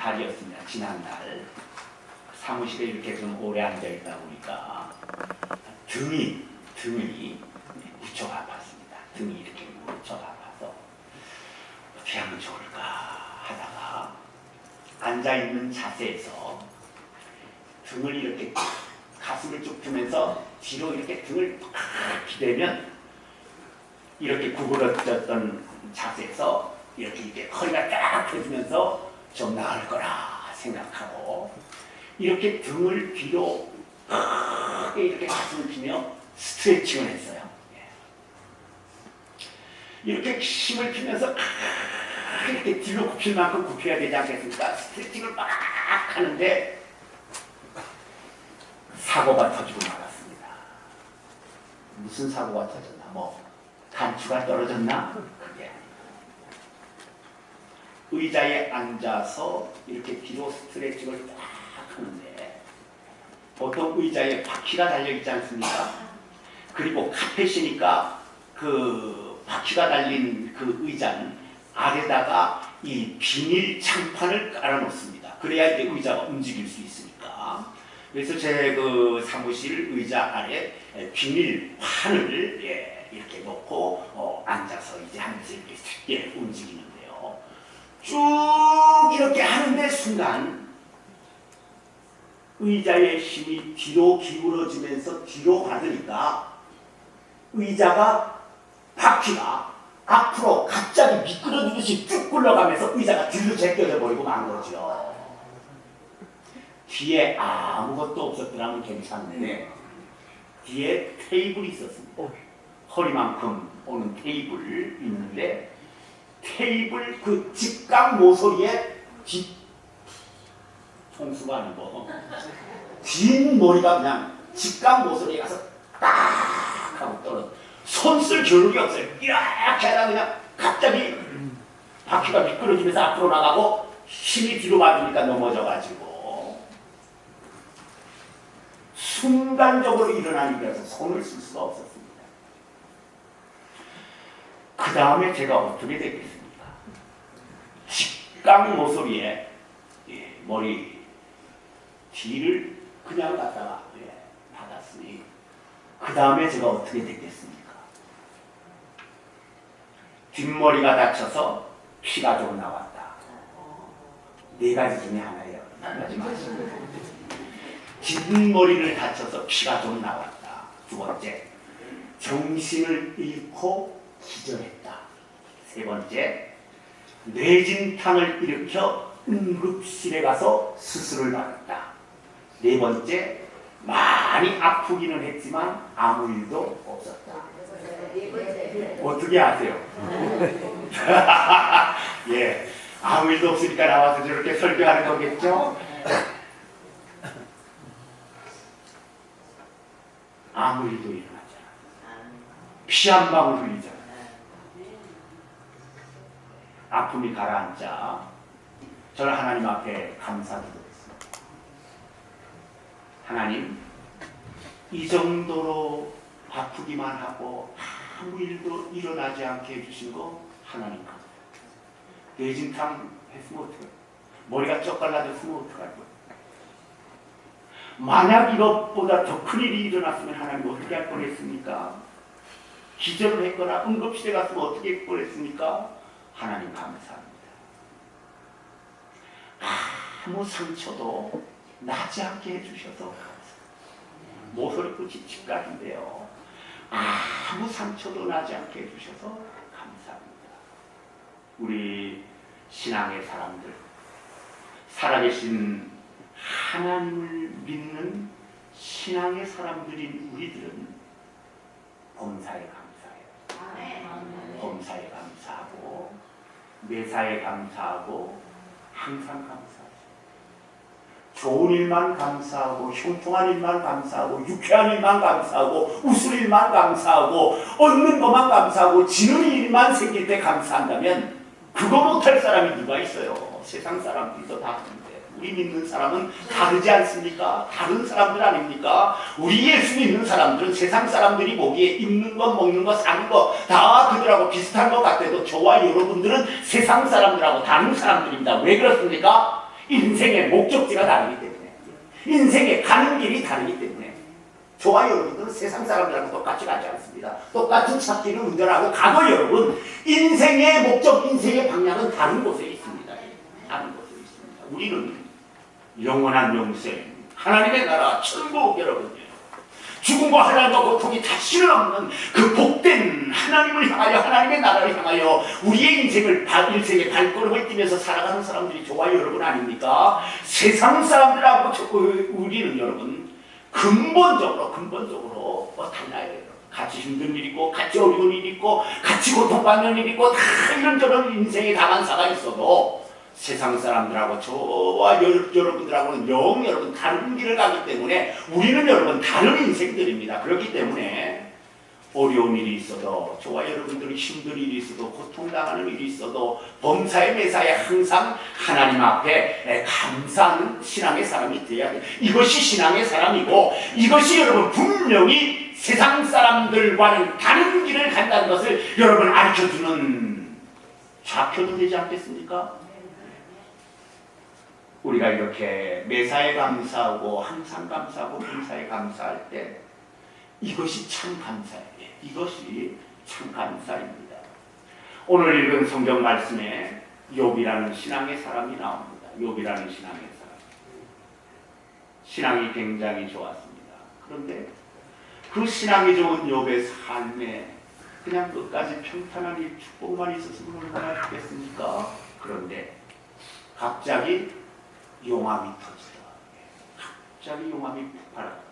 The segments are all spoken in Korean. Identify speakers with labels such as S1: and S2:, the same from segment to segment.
S1: 달이었습니다. 지난달. 사무실에 이렇게 좀 오래 앉아있다 보니까 등이 무척 아팠습니다. 등이 이렇게 무척 아파서 어떻게 하면 좋을까 하다가 앉아있는 자세에서 등을 이렇게 가슴을 쭉 펴면서 뒤로 이렇게 등을 팍 기대면 이렇게 구부러졌던 자세에서 이렇게 허리가 딱 펴지면서 좀 나을 거라 생각하고 이렇게 등을 뒤로 크게 이렇게 가슴을 피며 스트레칭을 했어요. 이렇게 힘을 피면서 이렇게 뒤로 굽힐 만큼 굽혀야 되지 않겠습니까? 스트레칭을 막 하는데 사고가 터지고 말았습니다. 무슨 사고가 터졌나? 뭐 단추가 떨어졌나? 그게 의자에 앉아서 이렇게 뒤로 스트레칭을 딱 하는데 보통 의자에 바퀴가 달려있지 않습니까? 그리고 카펫이니까 그 바퀴가 달린 그 의자는 아래다가 이 비닐 창판을 깔아놓습니다. 그래야 이제 의자가 움직일 수 있으니까. 그래서 제 그 사무실 의자 아래 비닐판을 이렇게 놓고 앉아서 이제 하면서 이렇게 쉽게 움직이는데요. 쭉 이렇게 하는데 순간 의자의 힘이 뒤로 기울어지면서 뒤로 가니까 의자가 바퀴가 앞으로 갑자기 미끄러지듯이 쭉 굴러가면서 의자가 뒤로 제껴져 버리고 만 거죠. 뒤에 아무것도 없었더라면 괜찮은데 뒤에 테이블이 있었습니다. 허리만큼 오는 테이블 있는데 테이블 그 직각 모서리에 총수가 아니고 뒷머리가 그냥 직각 모서리에 가서 딱 하고 떨어져. 손 쓸 겨를이 없어요. 이렇게 하다 그냥 갑자기 바퀴가 미끄러지면서 앞으로 나가고 힘이 뒤로 맞으니까 넘어져가지고 순간적으로 일어난 일이라서 손을 쓸 수가 없었습니다. 그 다음에 제가 어떻게 됐겠습니까? 직각 모서리에 머리 뒤를 그냥 갖다가 받았으니 그 다음에 제가 어떻게 됐겠습니까? 뒷머리가 다쳐서 피가 좀 나왔다. 네 가지 중에 하나예요. 뒷머리를 다쳐서 피가 좀 나왔다. 두 번째, 정신을 잃고 기절했다. 세 번째, 뇌진탕을 일으켜 응급실에 가서 수술을 받았다. 네 번째, 많이 아프기는 했지만 아무 일도 없었다. 어떻게 아세요? 예, 아무 일도 없으니까 나와서 저렇게 설교하는 거겠죠? 아무 일도 일어나지 않아. 피 한 방울 흘리지 않아. 아픔이 가라앉자 저는 하나님 앞에 감사드리겠습니다. 하나님, 이 정도로 아프기만 하고 아무 일도 일어나지 않게 해주신 거 하나님 감사합니다. 뇌진탕 했으면 어떡해? 머리가 쩍 갈라졌으면 어떡할 거야? 만약 이것보다 더 큰 일이 일어났으면 하나님 어떻게 할 뻔했습니까? 기절을 했거나 응급실에 갔으면 어떻게 할 뻔했습니까? 하나님 감사합니다. 아무 상처도 나지 않게 해주셔서 감사합니다. 모서리끝이 집까지인데요. 아무 상처도 나지 않게 해주셔서 감사합니다. 우리 신앙의 사람들, 살아계신 하나님을 믿는 신앙의 사람들인 우리들은 범사에 감사해요. 범사에 감사하고 매사에 감사하고 항상 감사하죠. 좋은 일만 감사하고 형통한 일만 감사하고 유쾌한 일만 감사하고 웃을 일만 감사하고 얻는 것만 감사하고 지는 일만 생길 때 감사한다면 그거 못할 사람이 누가 있어요? 세상 사람들도 다 하는데 우리 믿는 사람은 다르지 않습니까? 다른 사람들 아닙니까? 우리 예수 믿는 사람들은 세상 사람들이 보기에 입는 것, 먹는 것, 사는 것 다 그들하고 비슷한 것 같아도 저와 여러분들은 세상 사람들하고 다른 사람들입니다. 왜 그렇습니까? 인생의 목적지가 다르기 때문에, 인생의 가는 길이 다르기 때문에. 저와 여러분들은 세상 사람들하고 똑같이 가지 않습니다. 똑같은 찻길을 운전하고 가도 여러분, 인생의 목적, 인생의 방향은 다른 곳에 있습니다. 다른 곳에 있습니다. 우리는 영원한 영생, 하나님의 나라, 천국 여러분, 죽음과 하나님과 고통이 다시는 없는 그 복된 하나님을 향하여, 하나님의 나라를 향하여 우리의 인생의 발걸음을 뛰면서 살아가는 사람들이 저와 여러분 아닙니까? 세상 사람들하고 우리는 여러분 근본적으로 달라요. 같이 힘든 일 있고, 같이 어려운 일 있고, 같이 고통받는 일 있고, 다 이런저런 인생의 다반사가 있어도 세상 사람들하고 저와 여러분들하고는 여러분 다른 길을 가기 때문에 우리는 여러분 다른 인생들입니다. 그렇기 때문에 어려운 일이 있어도, 저와 여러분들이 힘든 일이 있어도, 고통당하는 일이 있어도 범사에 매사에 항상 하나님 앞에 감사하는 신앙의 사람이 되어야 돼요. 이것이 신앙의 사람이고, 이것이 여러분 분명히 세상 사람들과는 다른 길을 간다는 것을 여러분 가르쳐주는 좌표도 되지 않겠습니까? 우리가 이렇게 매사에 감사하고 항상 감사하고 범사에 감사할 때 이것이 참 감사예요. 이것이 참 감사입니다. 오늘 읽은 성경 말씀에 욥이라는 신앙의 사람이 나옵니다. 욥이라는 신앙의 사람. 신앙이 굉장히 좋았습니다. 그런데 그 신앙이 좋은 욥의 삶에 그냥 끝까지 평탄한 이 축복만 있었으면 얼마나 좋겠습니까? 그런데 갑자기 용암이 터지더라. 갑자기 용암이 폭발하더라.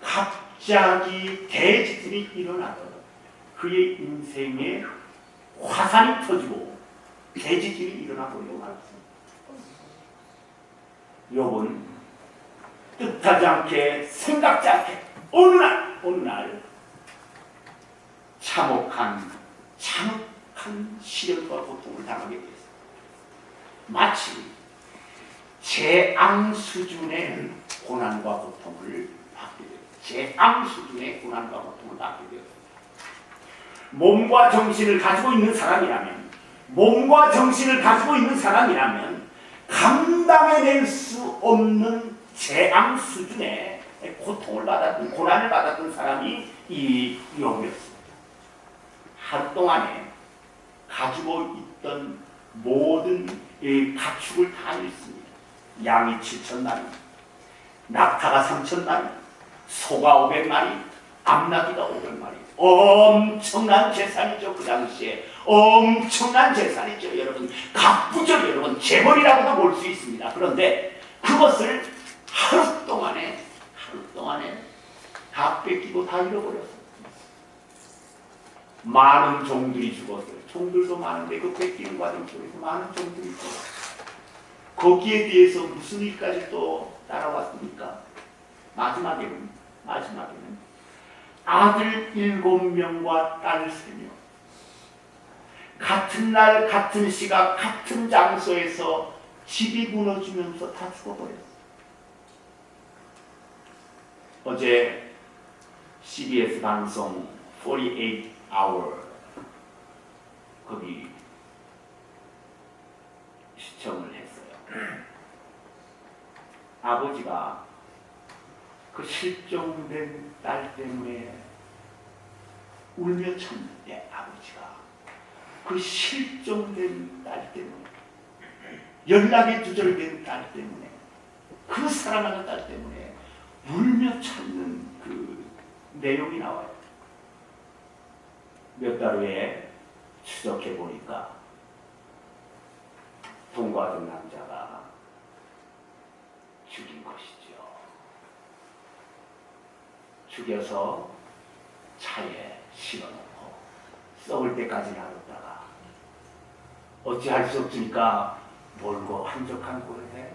S1: 갑자기 대지진이 일어나더라. 그의 인생에 화산이 터지고 대지진이 일어나버리고 말았습니다. 욥은 뜻하지 않게, 생각지 않게 어느 날 참혹한 시련과 고통을 당하게 되었습니다. 마치 재앙 수준의 고난과 고통을 받게 되었습니다. 재앙 수준의 고난과 고통을 받게 되었습니다. 몸과 정신을 가지고 있는 사람이라면 감당해낼 수 없는 재앙 수준의 고통을 받았던, 고난을 받았던 사람이 이 욥이었습니다. 하루 동안에 가지고 있던 모든 가축을 다 잃습니다. 양이 7,000마리, 낙타가 3,000마리, 소가 500마리, 암나귀가 500마리. 엄청난 재산이죠. 그 당시에 엄청난 재산이죠. 여러분, 갑부죠. 여러분, 재벌이라고도 볼 수 있습니다. 그런데 그것을 하루 동안에 다 뺏기고 다 잃어버렸어요. 많은 종들이 죽었어요. 종들도 많은데 그 뺏기는 과정 속에서 많은 종들이 죽었어요. 거기에 대해서 무슨 일까지 또 따라왔습니까? 마지막에는 아들 7명과 딸 3명, 같은 날 같은 시각 같은 장소에서 집이 무너지면서 다 죽어버렸어요. 어제 CBS 방송 48 hour 거기 시청을 했어요. 아버지가 그 실종된 딸 때문에 울며 쳤는데, 아버지가 그 실종된 딸 때문에, 연락이 두절된 딸 때문에, 그 사랑하는 딸 때문에 울며 찾는 그 내용이 나와요. 몇 달 후에 추적해 보니까 동거하던 남자가 죽인 것이죠. 죽여서 차에 실어놓고 썩을 때까지 놔뒀다가 어찌할 수 없으니까 몰고 한적한 곳에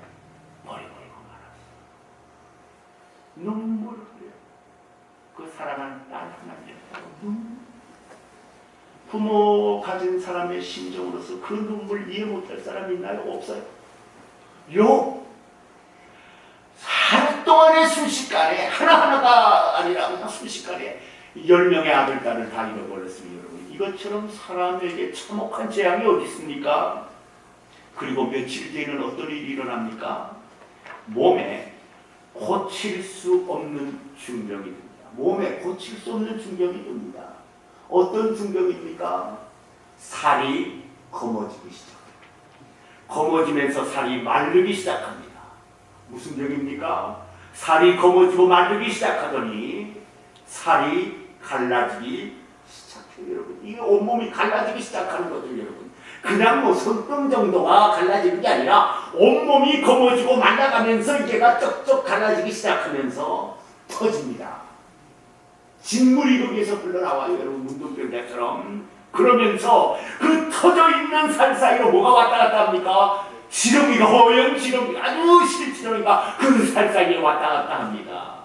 S1: 버려버리고 말았어. 눈물을 흘려요. 그 사랑하는 딸 하나님이었다고 눈물. 부모 가진 사람의 심정으로서 그 눈물 이해 못할 사람이 있나요? 없어요. 하루 동안에 순식간에, 하나하나가 아니라 그냥 순식간에 10명의 아들, 딸을 다 잃어버렸습니다. 여러분, 이것처럼 사람에게 참혹한 재앙이 어디 있습니까? 그리고 며칠 뒤에는 어떤 일이 일어납니까? 몸에 고칠 수 없는 중병이 듭니다. 몸에 고칠 수 없는 중병이 듭니다. 어떤 중병입니까? 살이 검어지기 시작합니다. 검어지면서 살이 마르기 시작합니다. 무슨 병입니까? 살이 검어지고 마르기 시작하더니 살이 갈라지기 시작해요, 여러분. 이게 온몸이 갈라지기 시작하는 거죠, 여러분. 그냥 뭐 손등 정도가 갈라지는 게 아니라 온몸이 검어지고 말라가면서 얘가 쩍쩍 갈라지기 시작하면서 터집니다. 진물이 거기에서 흘러나와요, 여러분. 문둥병자처럼. 그러면서 그 터져 있는 살 사이로 뭐가 왔다 갔다 합니까? 지렁이가, 허연 지렁이가, 아주 실지렁이가 그 살 사이에 왔다 갔다 합니다.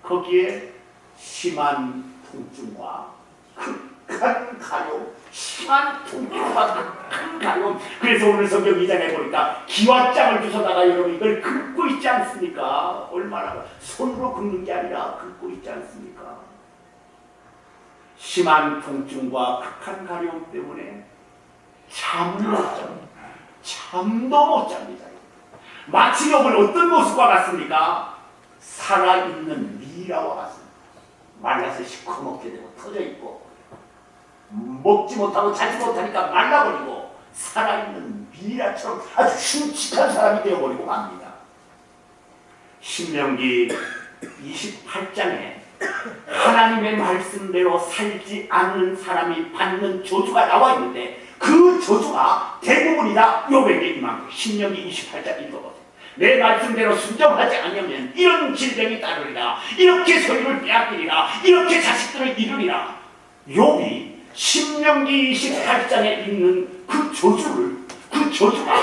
S1: 거기에 심한 통증과 극한 가려움, 심한 통증과 극한 가려움. 그래서 오늘 성경 2장에 보니까 기와장을 주워다가 여러분 이걸 긁고 있지 않습니까? 얼마나 손으로 긁는 게 아니라 긁고 있지 않습니까? 심한 통증과 극한 가려움 때문에 잠을 못 잡니다. 잠도 못 잡니다. 마치 욥은 어떤 모습과 같습니까? 살아있는 미라와 같습니다. 말라서 시커멓게 되고 터져있고 먹지 못하고 자지 못하니까 말라버리고 살아있는 미라처럼 아주 흉측한 사람이 되어버리고 맙니다. 신명기 28장에 하나님의 말씀대로 살지 않는 사람이 받는 저주가 나와 있는데 그 저주가 대부분이 다 욥에게 임한 거예요. 신명기 28장 읽어보세요. 내 말씀대로 순종하지 않으면 이런 질병이 따르리라, 이렇게 소유를 빼앗기리라, 이렇게 자식들을 잃으리라. 욥이 신명기 28장에 있는 그 저주가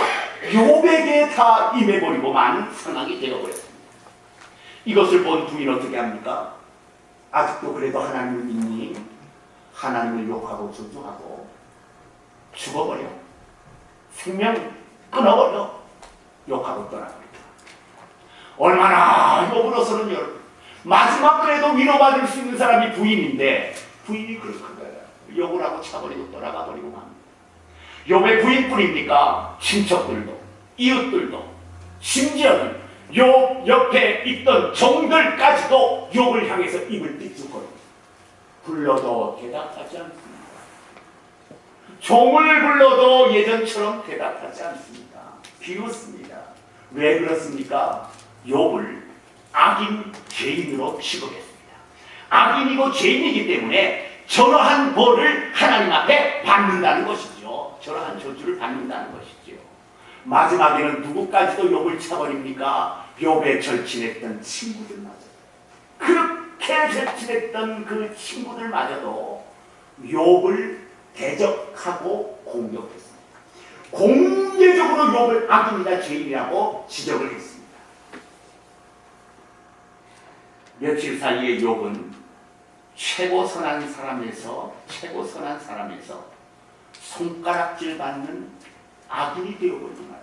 S1: 욥에게 다 임해버리고만 상황이 되어버렸습니다. 이것을 본 부인 어떻게 합니까? 아직도 그래도 하나님을 믿니? 하나님을 욕하고 저주하고 죽어버려. 생명 끊어버려. 욕하고 떠납니다. 얼마나 욥으로서는 여러분 마지막 그래도 위로받을 수 있는 사람이 부인인데 부인이 그렇게 거예요. 욕을 하고 차버리고 떠나가 버리고 맙니다. 욥의 부인뿐입니까? 친척들도 이웃들도 심지어는 욥 옆에 있던 종들까지도 욥을 향해서 입을 삐죽거립니다. 불러도 대답하지 않습니다. 종을 불러도 예전처럼 대답하지 않습니다. 비웃습니다. 왜 그렇습니까? 욥을 악인 죄인으로 취급했습니다. 악인이고 죄인이기 때문에 저러한 벌을 하나님 앞에 받는다는 것이죠. 저러한 저주를 받는다는 것이죠. 마지막에는 누구까지도 욥을 쳐버립니까? 욥에 절친했던 친구들마저. 그렇게 절친했던 그 친구들마저도 욥을 대적하고 공격했습니다. 공개적으로 욥을 악인이다 죄인이라고 지적을 했습니다. 며칠 사이에 욥은 최고 선한 사람에서 손가락질 받는 악인이 되어버린 거예요.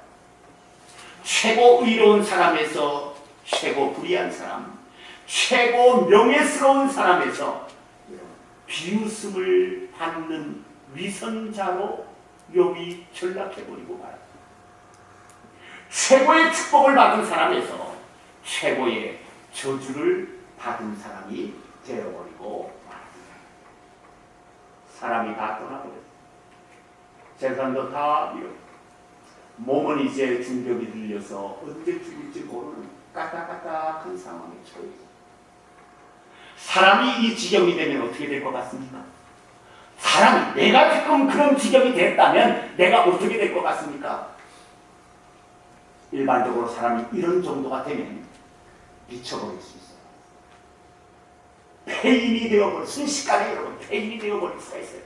S1: 최고 의로운 사람에서 최고 불의한 사람, 최고 명예스러운 사람에서 비웃음을 받는 위선자로 욥이 전락해버리고 말았다. 최고의 축복을 받은 사람에서 최고의 저주를 받은 사람이 되어버리고 말았다. 사람이 다 떠나버렸다. 재산도 다 잃었다. 몸은 이제 중병이 들려서 언제 죽을지 모르는 까딱까딱한 상황에 처해있다. 사람이 이 지경이 되면 어떻게 될 것 같습니까? 사람이 내가 지금 그런 지경이 됐다면 내가 어떻게 될 것 같습니까? 일반적으로 사람이 이런 정도가 되면 미쳐버릴 수 있어요. 폐인이 되어버릴, 순식간에 여러분 폐인이 되어버릴 수가 있어요.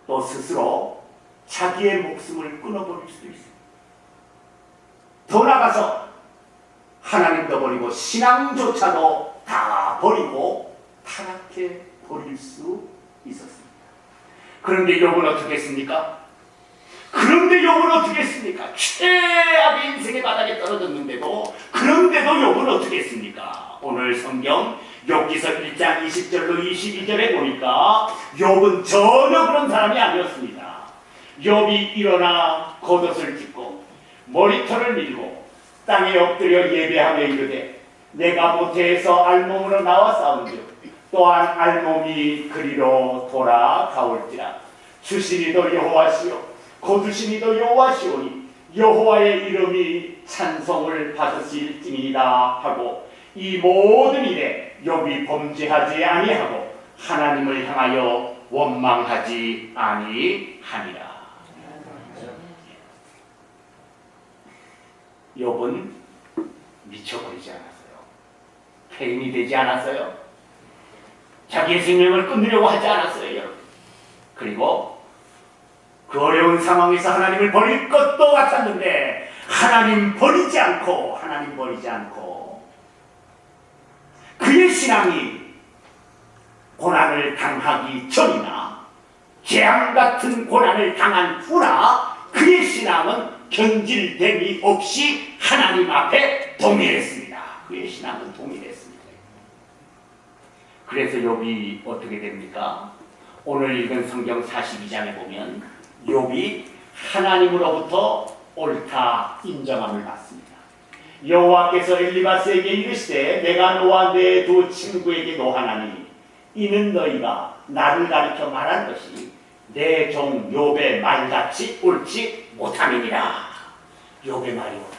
S1: 또 스스로 자기의 목숨을 끊어버릴 수도 있어요. 더 나아가서 하나님도 버리고 신앙조차도 다 버리고 타락해 버릴 수 있었습니다. 그런데 욥은 어떻게 했습니까? 최악의 인생의 바닥에 떨어졌는데도 그런데도 욥은 어떻게 했습니까? 오늘 성경 욥기서 1장 20절로 22절에 보니까 욥은 전혀 그런 사람이 아니었습니다. 욥이 일어나 겉옷을 찢고 머리털을 밀고 땅에 엎드려 예배하며 이르되 내가 모태에서 알몸으로 나와 싸운즉 또한 알몸이 그리로 돌아가올지라. 주시니도 여호와시요 거두시니도 여호와시오니 여호와의 이름이 찬송을 받으실지니이다 하고 이 모든 일에 욥이 범죄하지 아니하고 하나님을 향하여 원망하지 아니하니라. 욥은 미쳐버리지 않았어요. 폐인이 되지 않았어요. 자기의 생명을 끊으려고 하지 않았어요, 여러분. 그리고 그 어려운 상황에서 하나님을 버릴 것도 같았는데 하나님 버리지 않고 그의 신앙이 고난을 당하기 전이나 재앙 같은 고난을 당한 후나 그의 신앙은 견질됨이 없이 하나님 앞에 동일했습니다. 그의 신앙은 동일했습니다. 그래서 욥이 어떻게 됩니까? 오늘 읽은 성경 42장에 보면 욥이 하나님으로부터 옳다 인정함을 받습니다. 여호와께서 엘리바스에게 이르시되 내가 너와 내 두 친구에게 노하나니 이는 너희가 나를 가리켜 말한 것이 내 종 욥의 말같이 옳지 못함이니라. 욥의 말이 옳다.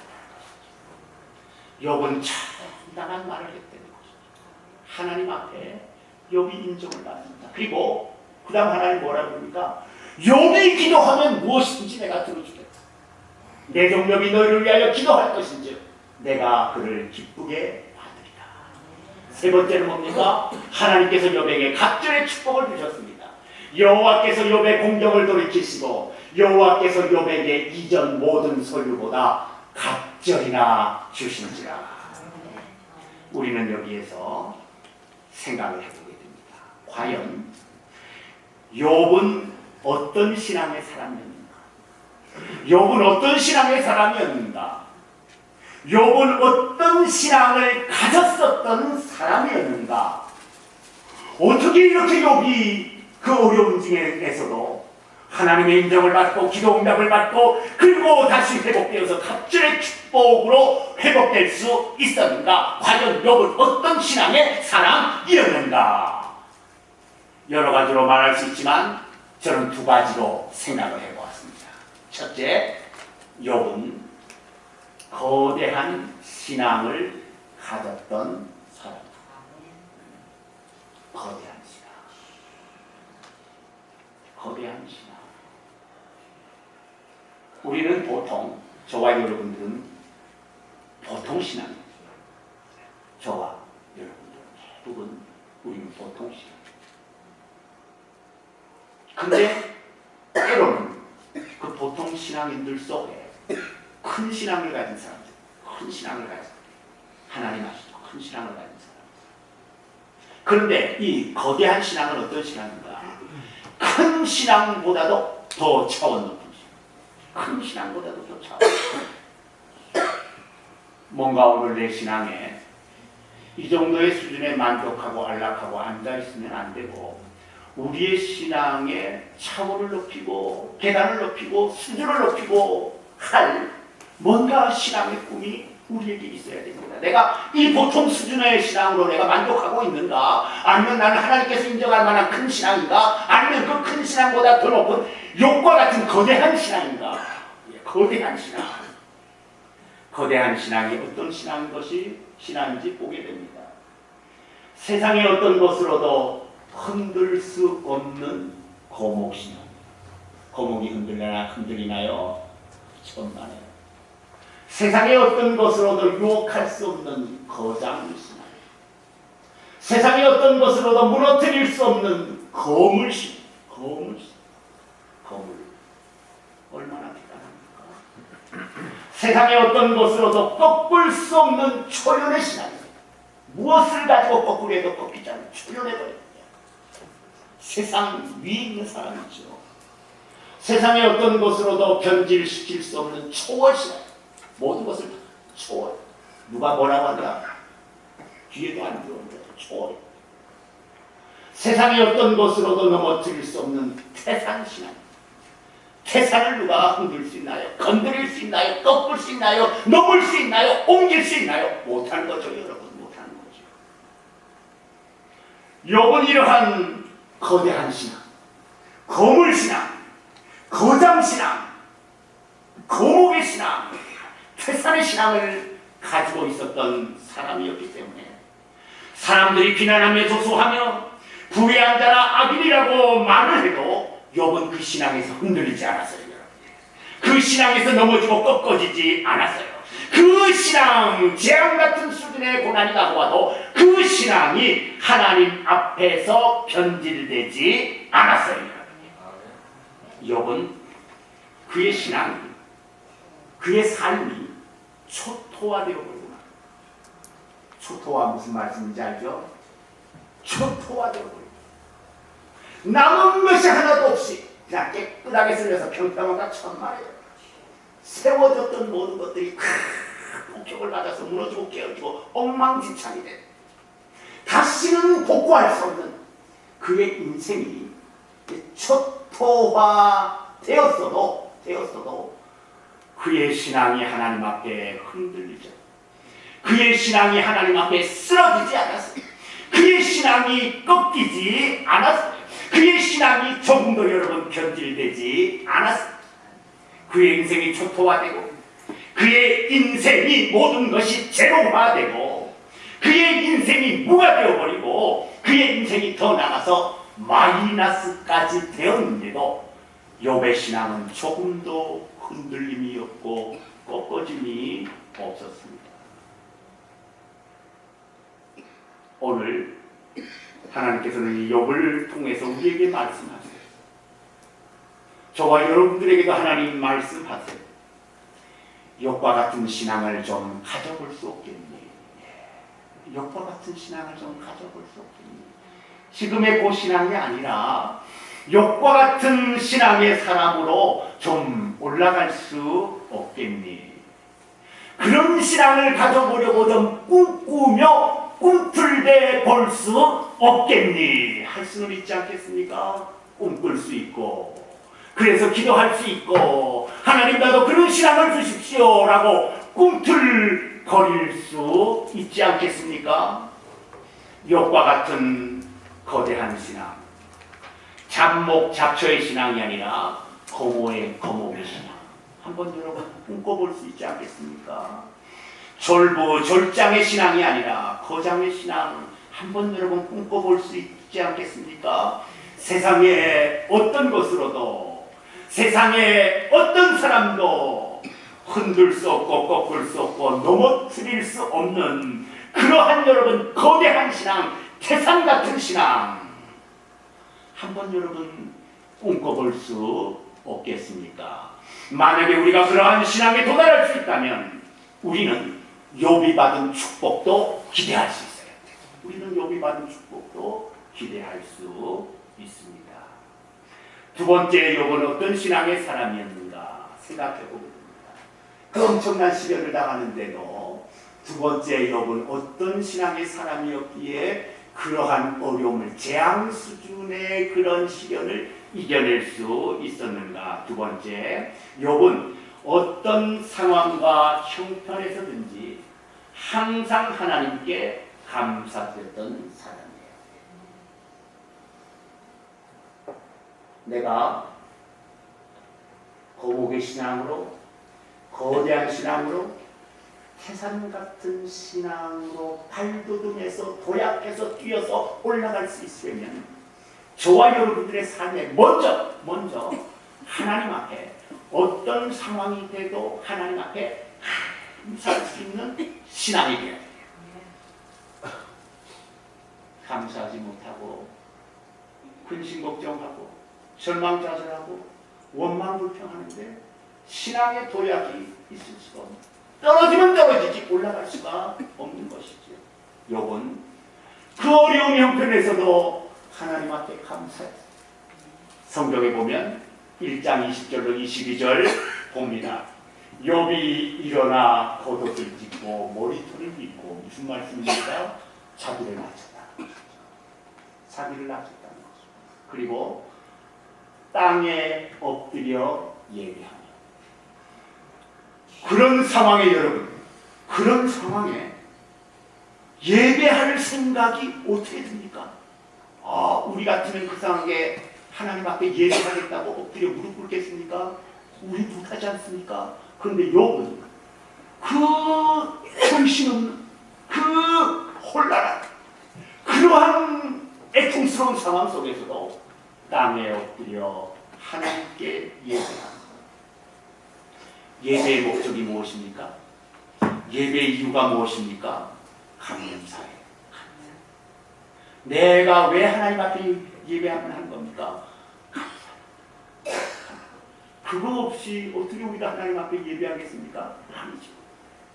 S1: 욥은 참담한 말을 했다는 것이죠. 하나님 앞에 욥이 인정을 받습니다. 그리고 그 다음 하나님 뭐라고 합니까? 욥이 기도하면 무엇인지 내가 들어주겠다. 내 종 욥이 너희를 위하여 기도할 것인지 내가 그를 기쁘게 받으리라. 세 번째는 뭡니까? 하나님께서 욥에게 갑절의 축복을 주셨습니다. 여호와께서 욥의 공경을 돌이키시고 여호와께서 욥에게 이전 모든 소유보다 갑절이나 주신지라. 우리는 여기에서 생각을 해보게 됩니다. 과연 욥은 어떤 신앙의 사람이었는가? 욥은 어떤 신앙의 사람이었는가? 욥은 어떤 신앙을 가졌었던 사람이었는가? 어떻게 이렇게 욥이 그 어려운 중에서도 하나님의 인정을 받고 기도 응답을 받고 그리고 다시 회복되어서 갑절의 축복으로 회복될 수 있었는가? 과연 욥은 어떤 신앙의 사람이었는가? 여러 가지로 말할 수 있지만 저는 두 가지로 생각을 해보았습니다. 첫째, 욥은 거대한 신앙을 가졌던 사람. 거대한 신앙. 거대한 신앙. 우리는 보통, 저와 여러분들은 보통 신앙이에요. 저와 여러분들 대부분 우리는 보통 신앙. 근데 때로는 그 보통 신앙인들 속에 큰 신앙을 가진 사람들, 큰 신앙을 가진 하나님 아시죠? 큰 신앙을 가진 사람. 그런데 이 거대한 신앙은 어떤 신앙인가? 큰 신앙보다도 더 차원 높은 신앙. 큰 신앙보다도 더 차원 높은. 뭔가 오늘 내 신앙에 이 정도의 수준에 만족하고 안락하고 앉아있으면 안 되고 우리의 신앙의 차원을 높이고 계단을 높이고 수준을 높이고 할 뭔가 신앙의 꿈이 우리에게 있어야 됩니다. 내가 이 보통 수준의 신앙으로 내가 만족하고 있는가? 아니면 나는 하나님께서 인정할 만한 큰 신앙인가? 아니면 그 큰 신앙보다 더 높은 욥과 같은 거대한 신앙인가? 거대한 신앙. 거대한 신앙이 어떤 신앙인지 보게 됩니다. 세상의 어떤 것으로도 흔들 수 없는 거목신앙. 거목이 흔들리나요? 천만에. 세상의 어떤 것으로도 유혹할 수 없는 거장신앙. 세상의 어떤 것으로도 무너뜨릴 수 없는 거물신앙. 거물. 얼마나 대단합니까? 세상의 어떤 것으로도 꺾을 수 없는 초연의 신앙입니다. 무엇을 가지고 꺾으려 해도 꺾이지 않는 초연해버립니다. 세상 위에 있는 사람이죠. 세상의 어떤 것으로도 변질시킬 수 없는 초월신앙. 모든 것을 초월. 누가 뭐라고 한다? 귀에도 안 들어오는데 초월. 세상의 어떤 것으로도 넘어뜨릴 수 없는 태산신앙. 태산을 누가 흔들 수 있나요? 건드릴 수 있나요? 꺾을 수 있나요? 넘을 수 있나요? 옮길 수 있나요? 못하는 거죠, 여러분. 못하는 거죠. 욥은 이러한 거대한 신앙, 거물신앙, 거장신앙, 거목의 신앙, 태산의 신앙을 가지고 있었던 사람이었기 때문에 사람들이 비난하며 조소하며 불의한 자라 악인이라고 말을 해도 욥은 그 신앙에서 흔들리지 않았어요. 여러분. 그 신앙에서 넘어지고 꺾어지지 않았어요. 그 신앙, 재앙 같은 수준의 고난이 다가와도 그 신앙이 하나님 앞에서 변질되지 않았어요. 욥은 그의 신앙이, 그의 삶이 초토화되어버리고, 초토화 무슨 말씀인지 알죠? 초토화되어버리고 남은 것이 하나도 없이 그냥 깨끗하게 쓸려서 평평하다 천만에요. 세워졌던 모든 것들이 폭격을 받아서 무너지고 깨어지고 엉망진창이 돼. 다시는 복구할 수 없는 그의 인생이 초토화되었어도 그의 신앙이 하나님 앞에 흔들리죠. 그의 신앙이 하나님 앞에 쓰러지지 않았어요. 그의 신앙이 꺾이지 않았어요. 그의 신앙이 조금도 여러분 변질되지 않았어요. 그의 인생이 초토화되고 그의 인생이 모든 것이 제로화되고 그의 인생이 무가 되어버리고 그의 인생이 더 나가서 마이너스까지 되었는데도 욥의 신앙은 조금도 흔들림이 없고 꺾어짐이 없었습니다. 오늘 하나님께서는 이 욥을 통해서 우리에게 말씀하세요. 저와 여러분들에게도 하나님 말씀하세요. 욥과 같은 신앙을 좀 가져볼 수 없겠니? 욥과 같은 신앙을 좀 가져볼 수 없겠니? 지금의 그 신앙이 아니라 욥과 같은 신앙의 사람으로 좀 올라갈 수 없겠니? 그런 신앙을 가져보려고 좀 꿈꾸며 꿈틀대 볼 수 없겠니? 할 수는 있지 않겠습니까? 꿈꿀 수 있고 그래서 기도할 수 있고 하나님 나도 그런 신앙을 주십시오 라고 꿈틀거릴 수 있지 않겠습니까? 욥과 같은 거대한 신앙, 잡목잡초의 신앙이 아니라 거목의 신앙, 한번 여러분 꿈꿔볼 수 있지 않겠습니까? 졸부졸장의 신앙이 아니라 거장의 신앙, 한번 여러분 꿈꿔볼 수 있지 않겠습니까? 세상에 어떤 것으로도, 세상에 어떤 사람도 흔들 수 없고 꺾을 수 없고 넘어뜨릴 수 없는 그러한 여러분 거대한 신앙, 태산 같은 신앙, 한번 여러분 꿈꿔볼 수 없겠습니까? 만약에 우리가 그러한 신앙에 도달할 수 있다면 우리는 욥이 받은 축복도 기대할 수 있어요. 우리는 욥이 받은 축복도 기대할 수 있습니다. 두 번째, 욥은 어떤 신앙의 사람이었는가 생각해 보겠습니다. 그 엄청난 시련을 당하는데도 두 번째 욥은 어떤 신앙의 사람이었기에 그러한 어려움을, 재앙 수준의 그런 시련을 이겨낼 수 있었는가. 두 번째, 욥은 어떤 상황과 형편에서든지 항상 하나님께 감사드렸던 사람이에요. 내가 거목의 신앙으로, 거대한 신앙으로, 태산 같은 신앙으로 발돋움해서 도약해서 뛰어서 올라갈 수 있으면 저와 여러분들의 삶에 먼저 하나님 앞에 어떤 상황이 돼도 하나님 앞에 감사할 수 있는 신앙이 되어야 돼요. 감사하지 못하고 근심 걱정하고 절망좌절하고 원망불평하는데 신앙의 도약이 있을 수가 없는, 떨어지면 떨어지지 올라갈 수가 없는 것이죠. 욥은 그 어려운 형편에서도 하나님 앞에 감사했어요. 성경에 보면 1장 20절로 22절 봅니다. 욥이 일어나 겉옷을 찢고 머리털을 빗고, 무슨 말씀입니까? 자기를 낮췄다. 자기를 낮췄다는 거죠. 그리고 땅에 엎드려 예배하며. 그런 상황에 여러분, 그런 상황에 예배할 생각이 어떻게 듭니까? 우리 같으면 그 상황에 하나님 앞에 예배하겠다고 엎드려 무릎 꿇겠습니까? 우리 못하지 않습니까? 그런데 욥은 그 정신없는 그 혼란한 그러한 애통스러운 상황 속에서도 땅에 엎드려 하나님께 예배합니다. 예배의 목적이 무엇입니까? 예배의 이유가 무엇입니까? 감사예요. 내가 왜 하나님 앞에 예배하면 하는 겁니까? 감사. 그거 없이 어떻게 우리가 하나님 앞에 예배하겠습니까? 아니죠.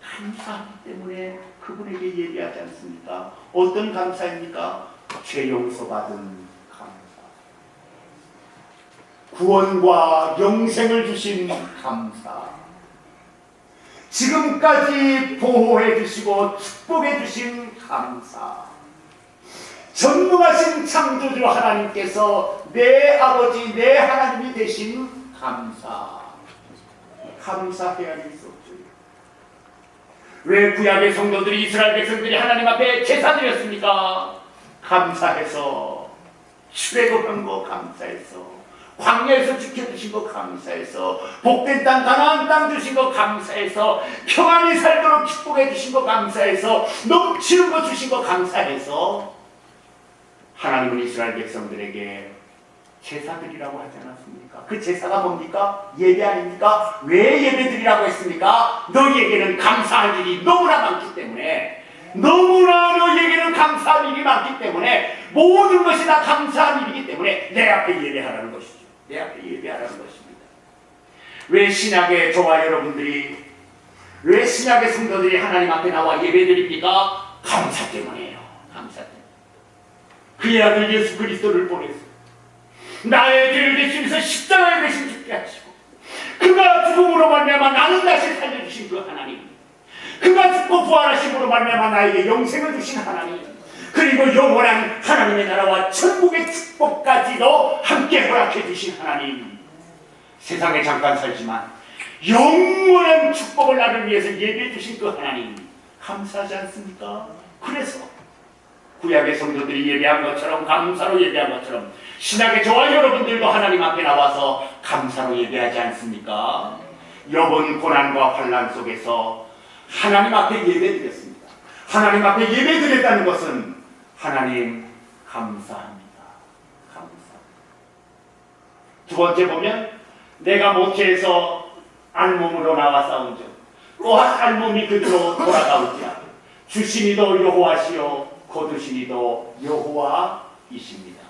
S1: 감사하기 때문에 그분에게 예배하지 않습니까? 어떤 감사입니까? 죄 용서받은 감사. 구원과 영생을 주신 감사. 지금까지 보호해 주시고 축복해 주신 감사. 전능하신 창조주 하나님께서 내 아버지 내 하나님이 되신 감사. 감사해야 할 수 없죠. 왜 구약의 성도들이 이스라엘 백성들이 하나님 앞에 제사 드렸습니까? 감사해서. 출애굽한 거 감사해서. 광야에서 지켜주신 거 감사해서. 복된 땅 가나안 땅 주신 거 감사해서. 평안히 살도록 축복해 주신 거 감사해서. 넘치는 거 주신 거 감사해서 하나님은 이스라엘 백성들에게 제사 드리라고 하지 않았습니까? 그 제사가 뭡니까? 예배 아닙니까? 왜 예배 드리라고 했습니까? 너희에게는 감사할 일이 너무나 많기 때문에, 너무나 너희에게는 감사할 일이 많기 때문에, 모든 것이 다 감사할 일이기 때문에 내 앞에 예배하라는 것이죠. 내 앞에 예배하라는 것입니다. 왜 신약의 저와 여러분들이, 왜 신약의 성도들이 하나님 앞에 나와 예배 드립니까? 감사 때문이에요. 감사 때문에. 그의 아들 예수 그리스도를 보내서 나의 죄를 대신해서 십자가에 대신 죽게 하시고, 그가 죽음으로 말미암아 나는 다시 살려주신 그 하나님, 그가 죽고 부활하심으로 말미암아 나에게 영생을 주신 하나님, 그리고 영원한 하나님의 나라와 천국의 축복까지도 함께 허락해 주신 하나님, 세상에 잠깐 살지만 영원한 축복을 나를 위해서 예비해 주신 그 하나님, 감사하지 않습니까? 그래서 구약의 성도들이 예배한 것처럼, 감사로 예배한 것처럼 신약의 저와 여러분들도 하나님 앞에 나와서 감사로 예배하지 않습니까? 욥은 고난과 환난 속에서 하나님 앞에 예배드렸습니다. 하나님 앞에 예배드렸다는 것은 하나님 감사합니다. 감사. 두 번째 보면 내가 모태에서 알몸으로 나와 싸운 적 또한 알몸이 그대로 돌아가오지야 주시니도 여호와시요 거두시니도 여호와이십니다.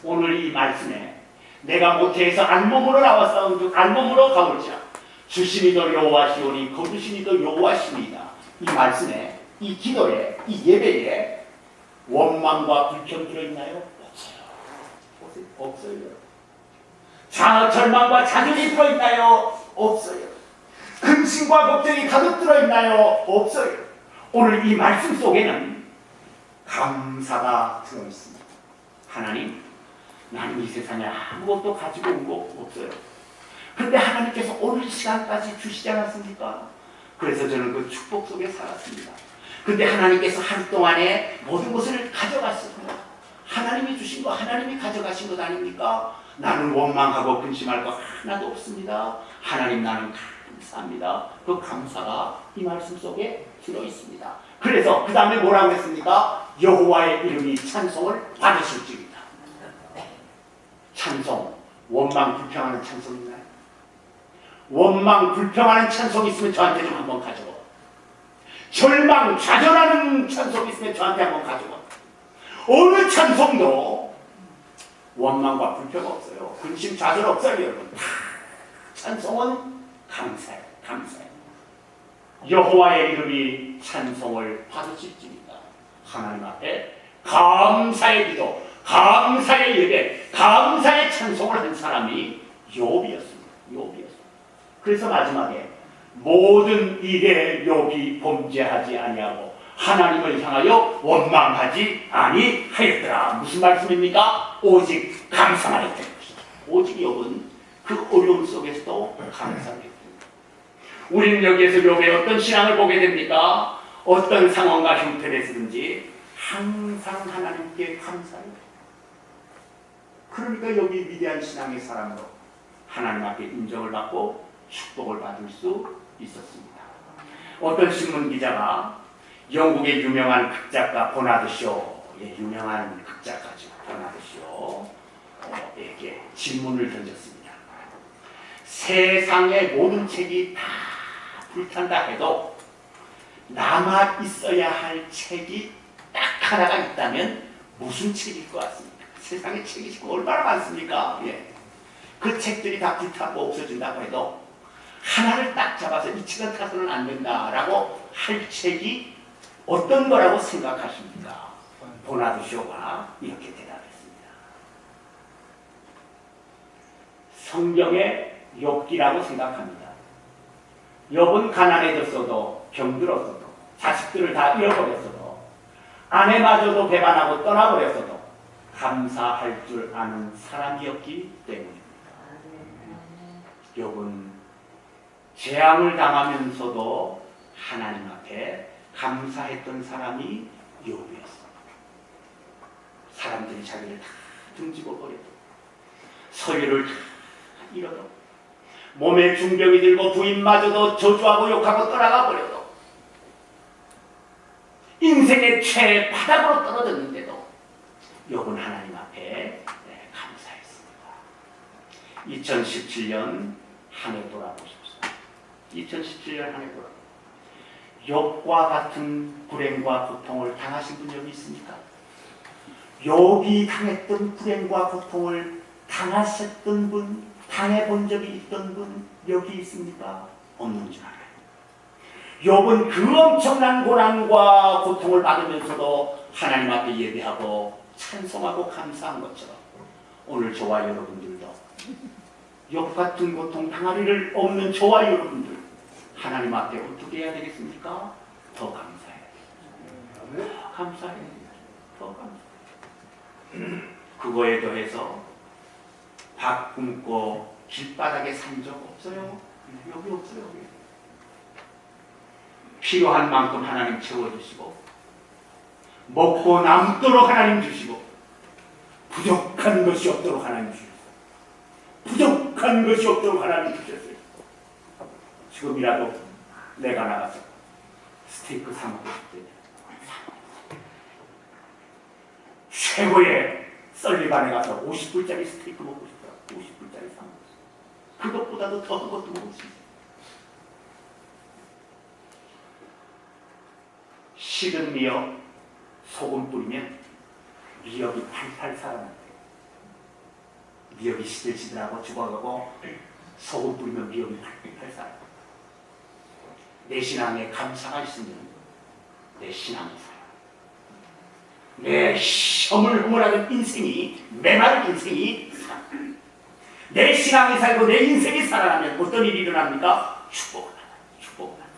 S1: 오늘 이 말씀에 내가 모태에서 알몸으로 나와 싸운 즉 알몸으로 가오자 주시니도 여호와시오니 거두시니도 여호와십니다. 이 말씀에, 이 기도에, 이 예배에 원망과 불평 들어있나요? 없어요. 없어요. 절망과 자존이 들어있나요? 없어요. 근심과 걱정이 가득 들어있나요? 없어요. 오늘 이 말씀 속에는 감사가 들어있습니다. 하나님, 나는 이 세상에 아무것도 가지고 온 거 없어요. 그런데 하나님께서 오늘 시간까지 주시지 않았습니까? 그래서 저는 그 축복 속에 살았습니다. 그런데 하나님께서 하루 동안에 모든 것을 가져갔습니다. 하나님이 주신 거, 하나님이 가져가신 것 아닙니까? 나는 원망하고 근심할 거 하나도 없습니다. 하나님, 나는 감사합니다. 그 감사가 이 말씀 속에 들어있습니다. 그래서 그 다음에 뭐라고 했습니까? 여호와의 이름이 찬송을 받으실지입니다. 찬송, 원망 불평하는 찬송 있나요? 원망 불평하는 찬송 있으면 저한테 좀 한번 가져와. 절망 좌절하는 찬송 있으면 저한테 한번 가져와. 어느 찬송도 원망과 불평 없어요. 근심 좌절 없어요, 여러분. 찬송은 감사해요. 감사해요. 여호와의 이름이 찬송을 받으실지니까 하나님 앞에 감사의 기도, 감사의 예배, 감사의 찬송을 한 사람이 욥이었습니다. 그래서 마지막에 모든 일에 욥이 범죄하지 아니하고 하나님을 향하여 원망하지 아니하였더라. 무슨 말씀입니까? 오직 감사만 했다는 것이죠. 오직 욥은 그 어려움 속에서도 감사를 했습니다. 우리는 여기에서 욥의 어떤 신앙을 보게 됩니까? 어떤 상황과 형편에서든지 항상 하나님께 감사해요. 그러니까 여기 위대한 신앙의 사람으로 하나님 앞에 인정을 받고 축복을 받을 수 있었습니다. 어떤 신문 기자가 영국의 유명한 극작가 버나드 쇼의 유명한 극작가죠. 버나드 쇼에게 질문을 던졌습니다. 세상의 모든 책이 다 불탄다 해도 남아 있어야 할 책이 딱 하나가 있다면 무슨 책일 것 같습니까? 세상에 책이 얼마나 많습니까? 예. 그 책들이 다 불타고 없어진다고 해도 하나를 딱 잡아서 이 책은 타서는 안 된다라고 할 책이 어떤 거라고 생각하십니까? 버나드 쇼가 이렇게 대답했습니다. 성경의 욥기라고 생각합니다. 욥은 가난해졌어도 병들었어도 자식들을 다 잃어버렸어도 아내마저도 배반하고 떠나버렸어도 감사할 줄 아는 사람이었기 때문입니다. 욥은 재앙을 당하면서도 하나님 앞에 감사했던 사람이 욥이었습니다. 사람들이 자기를 다 등지고 버려도 소유를 다 잃어도 몸에 중병이 들고 부인마저도 저주하고 욕하고 떠나가 버려도 인생의 최바닥으로 떨어졌는데도 욥은 하나님 앞에 감사했습니다. 2017년 한 해 돌아보십시오. 2017년 한 해 돌아보십시오. 욥과 같은 불행과 고통을 당하신 분 여기 있습니까? 욥이 당했던 불행과 고통을 당하셨던 분, 당해본 적이 있던 분 여기 있습니까? 없는 줄 알아요. 욥은 그 엄청난 고난과 고통을 받으면서도 하나님 앞에 예배하고 찬송하고 감사한 것처럼 오늘 저와 여러분들도 욥 같은 고통 당할 일을 없는 저와 여러분들 하나님 앞에 어떻게 해야 되겠습니까? 더 감사해야 돼요. 더 감사해야 돼요. 더 감사해야 돼요. 그거에 더해서 밥 굶고 길바닥에 산 적 없어요? 여기 없어요. 여기. 필요한 만큼 하나님 채워주시고 먹고 남도록 하나님 주시고 부족한 것이 없도록 하나님 주셨어요. 부족한 것이 없도록 하나님 주셨어요. 지금이라도 내가 나가서 스테이크 사 먹고 싶대. 최고의 썰리반에 가서 50불짜리 스테이크 먹고 싶다. 50불짜리 사 먹고 싶다. 그것보다도 더 큰 것도 먹을 수 있어요. 식은 미역 소금 뿌리면 미역이 팔팔 살아난대요. 미역이 시들시들하고 죽어가고 소금 뿌리면 미역이 팔팔 살아요. 내 신앙에 감사가 있으면 내 신앙이 살아요. 내 허물허물하는 인생이 메마른 인생이 살아요. 내 신앙이 살고 내 인생이 살아나면 어떤 일이 일어납니까? 축복을 받아요. 축복을 받아요.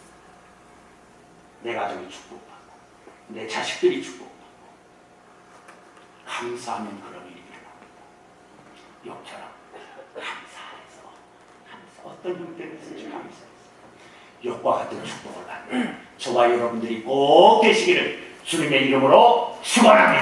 S1: 내 가정이 축복받고 내 자식들이 축복받고 감사하면 그런 일이 일어납니다. 욥처럼 감사해서 어떤 형태로든지 감사해서 욥과 같은 축복을 받는 저와 여러분들이 꼭 되시기를 주님의 이름으로 축원합니다.